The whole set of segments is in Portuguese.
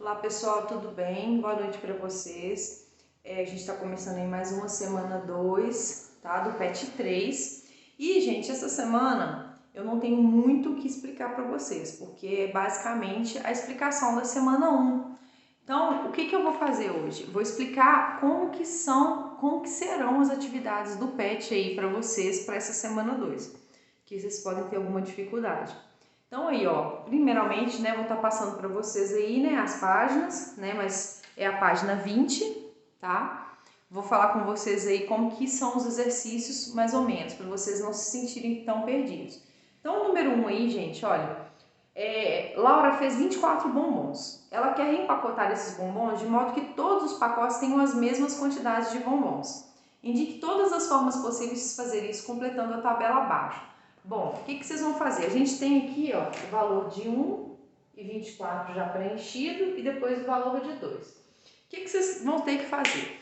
Olá pessoal, tudo bem? Boa noite para vocês. A gente está começando aí mais uma semana 2, tá? Do PET 3. E, gente, essa semana eu não tenho muito o que explicar para vocês, porque é basicamente a explicação da semana 1. Então, o que eu vou fazer hoje? Vou explicar como que serão as atividades do PET aí para vocês para essa semana 2, que vocês podem ter alguma dificuldade. Então aí, ó, primeiramente, né, vou estar passando para vocês aí, né, as páginas, né, mas é a página 20, tá? Vou falar com vocês aí como que são os exercícios, mais ou menos, para vocês não se sentirem tão perdidos. Então, o número 1 aí, gente, olha, Laura fez 24 bombons. Ela quer empacotar esses bombons de modo que todos os pacotes tenham as mesmas quantidades de bombons. Indique todas as formas possíveis de fazer isso, completando a tabela abaixo. Bom, o que vocês vão fazer? A gente tem aqui, ó, o valor de 1,24 já preenchido e depois o valor de 2. O que vocês vão ter que fazer?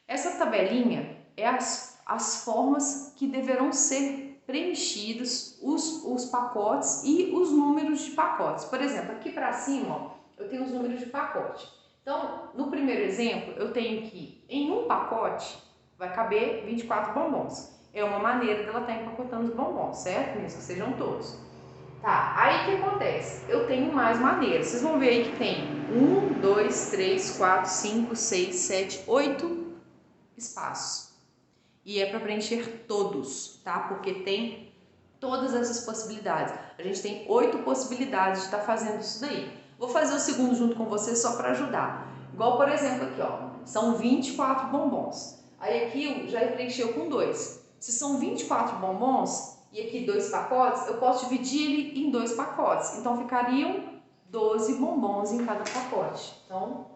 Essa tabelinha é as formas que deverão ser preenchidos, os pacotes e os números de pacotes. Por exemplo, aqui para cima, ó, eu tenho os números de pacote. Então, no primeiro exemplo, eu tenho que em um pacote vai caber 24 bombons. É uma maneira dela estar empacotando os bombons, certo? Mesmo que sejam todos. Tá, aí o que acontece? Eu tenho mais maneiras. Vocês vão ver aí que tem 1, 2, 3, 4, 5, 6, 7, 8 espaços. E é para preencher todos, tá? Porque tem todas essas possibilidades. A gente tem 8 possibilidades de estar fazendo isso daí. Vou fazer o segundo junto com vocês só para ajudar. Igual, por exemplo, aqui, ó. São 24 bombons. Aí aqui já preencheu com 2. Se são 24 bombons e aqui 2 pacotes, eu posso dividir ele em 2 pacotes. Então, ficariam 12 bombons em cada pacote. Então,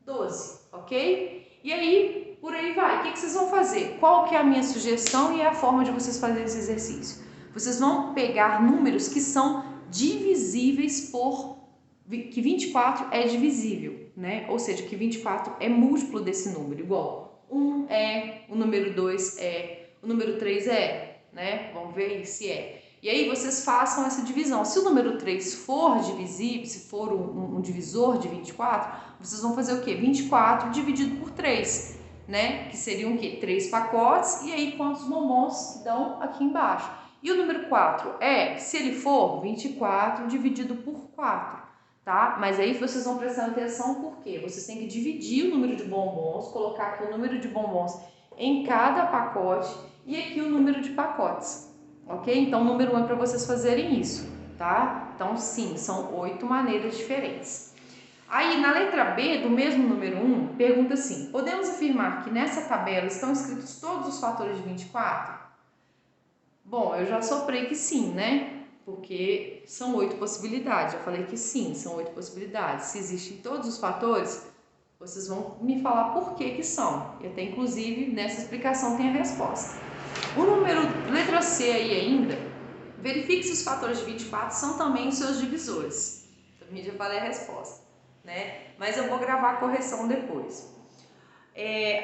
12, ok? E aí, por aí vai. O que vocês vão fazer? Qual que é a minha sugestão e é a forma de vocês fazerem esse exercício? Vocês vão pegar números que são divisíveis por... que 24 é divisível, né? Ou seja, que 24 é múltiplo desse número, igual 1 é, o número 2 é, o número 3 é, né? Vamos ver se é. E aí vocês façam essa divisão. Se o número 3 for divisível, se for um divisor de 24, vocês vão fazer o quê? 24 dividido por 3, né? Que seriam o quê? 3 pacotes, e aí quantos bombons que dão aqui embaixo. E o número 4 é, se ele for 24 dividido por 4. Tá? Mas aí vocês vão prestando atenção porque vocês têm que dividir o número de bombons, colocar aqui o número de bombons em cada pacote e aqui o número de pacotes, ok? Então o número 1 é para vocês fazerem isso, tá? Então sim, são 8 maneiras diferentes. Aí na letra B do mesmo número 1, pergunta assim, podemos afirmar que nessa tabela estão escritos todos os fatores de 24? Bom, eu já soprei que sim, né? Porque são 8 possibilidades. Eu falei que sim, são 8 possibilidades. Se existem todos os fatores, vocês vão me falar por que são. E até inclusive nessa explicação tem a resposta. O número, letra C aí ainda, verifique se os fatores de 24 são também os seus divisores. Também já falei a resposta, né? Mas eu vou gravar a correção depois.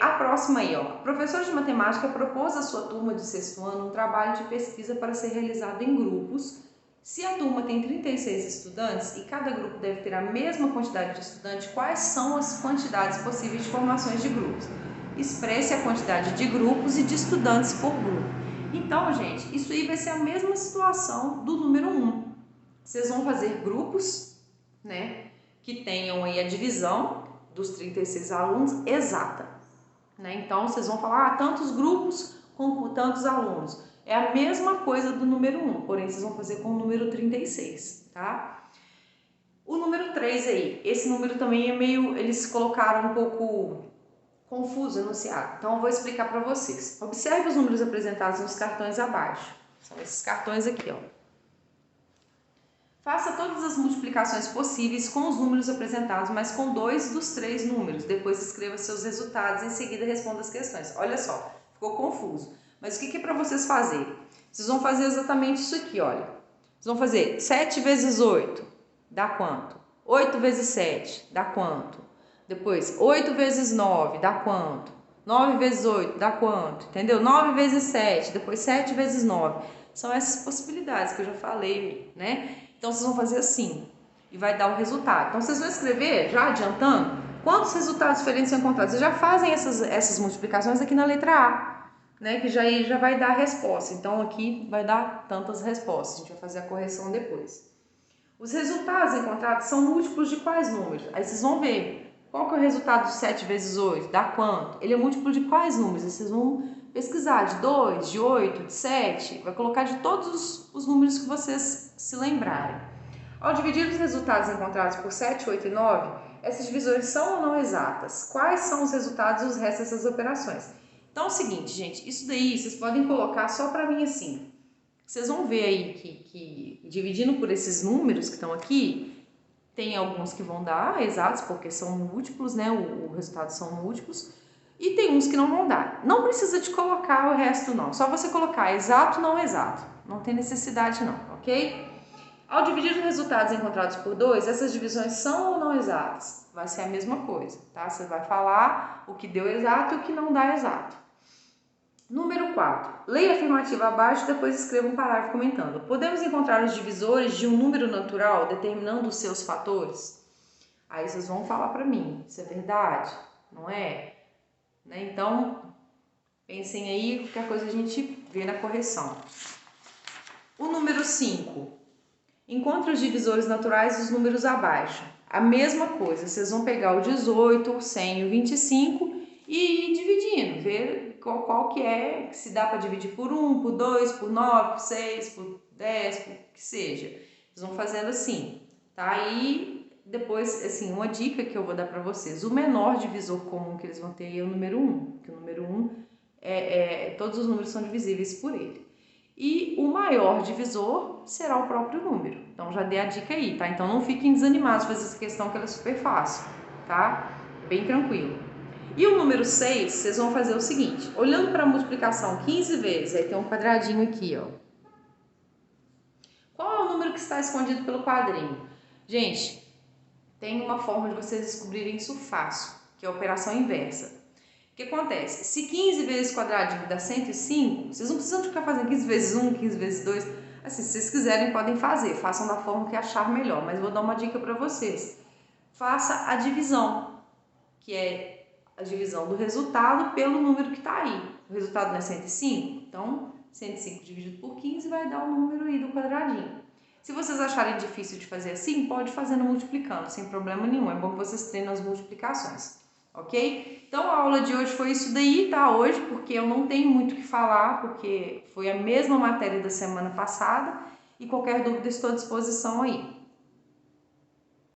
A próxima aí, ó. A professora de matemática propôs à sua turma de sexto ano um trabalho de pesquisa para ser realizado em grupos. Se a turma tem 36 estudantes e cada grupo deve ter a mesma quantidade de estudantes, quais são as quantidades possíveis de formações de grupos? Expresse a quantidade de grupos e de estudantes por grupo. Então, gente, isso aí vai ser a mesma situação do número 1. Vocês vão fazer grupos, né, que tenham aí a divisão dos 36 alunos exata, né? Então, vocês vão falar, tantos grupos com tantos alunos. É a mesma coisa do número 1, porém vocês vão fazer com o número 36, tá? O número 3 aí, esse número também é meio, eles colocaram um pouco confuso enunciado, então eu vou explicar para vocês. Observe os números apresentados nos cartões abaixo, são esses cartões aqui, ó. Faça todas as multiplicações possíveis com os números apresentados, mas com 2 dos 3 números. Depois escreva seus resultados e em seguida responda as questões. Olha só, ficou confuso. Mas o que é para vocês fazerem? Vocês vão fazer exatamente isso aqui, olha. Vocês vão fazer 7 vezes 8, dá quanto? 8 vezes 7, dá quanto? Depois, 8 vezes 9, dá quanto? 9 vezes 8, dá quanto? Entendeu? 9 vezes 7, depois 7 vezes 9. São essas possibilidades que eu já falei, né? Então, vocês vão fazer assim. e vai dar o resultado. Então, vocês vão escrever, já adiantando, quantos resultados diferentes são encontrados. Vocês já fazem essas multiplicações aqui na letra A, né, que já vai dar a resposta. Então, aqui vai dar tantas respostas. A gente vai fazer a correção depois. Os resultados encontrados são múltiplos de quais números? Aí vocês vão ver. Qual que é o resultado de 7 vezes 8? Dá quanto? Ele é múltiplo de quais números? Aí vocês vão pesquisar de 2, de 8, de 7. Vai colocar de todos os números que vocês se lembrarem. Ao dividir os resultados encontrados por 7, 8 e 9, essas divisões são ou não exatas? Quais são os resultados e os restos dessas operações? Então é o seguinte, gente, isso daí vocês podem colocar só para mim assim. Vocês vão ver aí que dividindo por esses números que estão aqui, tem alguns que vão dar exatos, porque são múltiplos, né? O resultado são múltiplos. E tem uns que não vão dar. Não precisa de colocar o resto não, só você colocar exato, não exato. Não tem necessidade não, ok? Ao dividir os resultados encontrados por 2, essas divisões são ou não exatas? Vai ser a mesma coisa, tá? Você vai falar o que deu exato e o que não dá exato. Número 4. Leia a afirmativa abaixo e depois escreva um parágrafo comentando. Podemos encontrar os divisores de um número natural determinando os seus fatores? Aí vocês vão falar para mim, isso é verdade? Não é? Né? Então, pensem aí, qualquer coisa a gente vê na correção. O número 5. Encontre os divisores naturais dos números abaixo. A mesma coisa, vocês vão pegar o 18, o 100 e o 25 e ir dividindo, ver qual que é, se dá para dividir por 1, por 2, por 9, por 6, por 10, por que seja. Vocês vão fazendo assim, tá? E depois, assim, uma dica que eu vou dar para vocês, o menor divisor comum que eles vão ter é o número 1, que o número 1, todos os números são divisíveis por ele. E o maior divisor será o próprio número. Então, já dei a dica aí, tá? Então, não fiquem desanimados com essa questão que ela é super fácil, tá? Bem tranquilo. E o número 6, vocês vão fazer o seguinte. Olhando para a multiplicação 15 vezes, aí tem um quadradinho aqui, ó. Qual é o número que está escondido pelo quadrinho? Gente, tem uma forma de vocês descobrirem isso fácil, que é a operação inversa. O que acontece? Se 15 vezes quadradinho dá 105, vocês não precisam ficar fazendo 15 vezes 1, 15 vezes 2. Assim, se vocês quiserem, podem fazer. Façam da forma que achar melhor. Mas vou dar uma dica para vocês. Faça a divisão, que é a divisão do resultado pelo número que está aí. O resultado não é 105? Então, 105 dividido por 15 vai dar o número aí do quadradinho. Se vocês acharem difícil de fazer assim, pode fazer no multiplicando, sem problema nenhum. É bom que vocês treinem as multiplicações. Ok? Então a aula de hoje foi isso daí, tá? Hoje, porque eu não tenho muito o que falar, porque foi a mesma matéria da semana passada e qualquer dúvida estou à disposição aí.